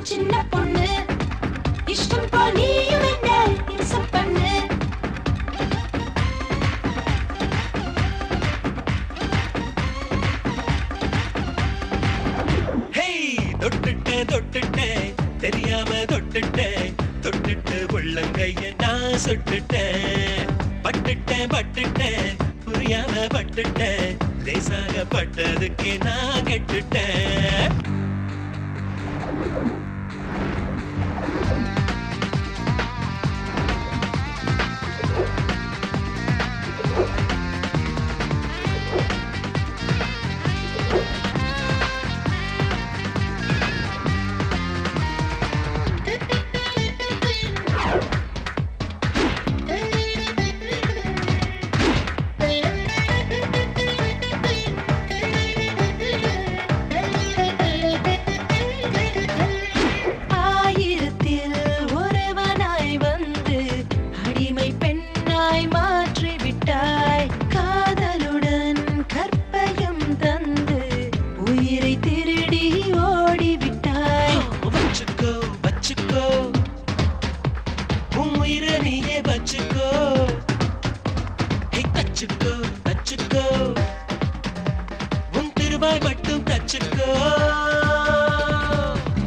சின்ன பொண்ணு இஷ்டம் போல் நீயும் என்ன இன்சல்ட் பண்ணு. தொட்டுட்டேன் தொட்டுட்டேன் தெரியாம தொட்டுட்டேன் தொட்டுட்டு உள்ளங்கைய நான் சுட்டுட்டேன். பட்டுட்டேன் பட்டுட்டேன் புரியாம பட்டுட்டேன் லேசாக பட்டதுக்கு நான் கெட்டுட்டேன்.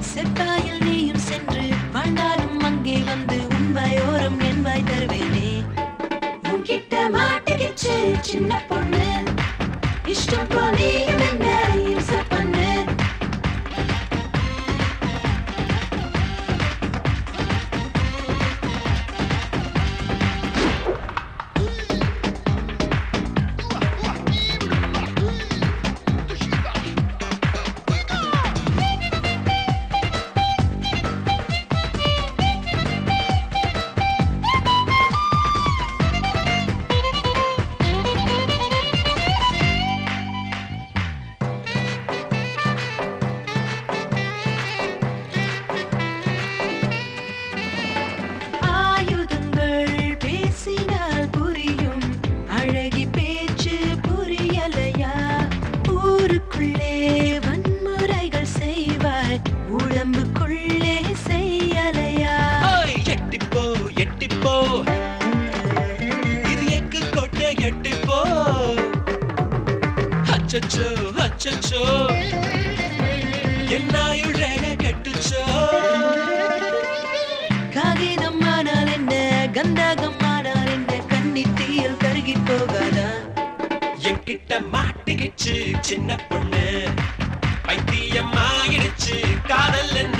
செத்தாயில் நீயும் சென்று வாழ்ந்தாலும் அங்கே வந்து உன் வாயோரம் என் வாய் தருவேனே. உன்கிட்ட மாட்டிக்கிச்சு சின்ன பொண்ணு இஷ்டம் போல் நீயும் என்ன இன்சல்ட் பண்ணு. வன்முறைகள் செய்வாய் உடம்புக்குள்ளே செய்யலையா? எட்டிப்போ எட்டிப்போ இது எக்கு கொட்டை எட்டிப்போ. அச்சச்சோ அச்சச்சோ என்னாயுழக கெட்டுச்சோ. காகிதம் ஆனால் என்ன கந்தகம் ஆனால் என்ன கண்ணி தீயில் கருகி போகாதா? என்கிட்ட மாட்டிக்கிச்சு சின்ன பொண்ணு பைத்தியம் ஆகிடுச்சு காதல் என்ன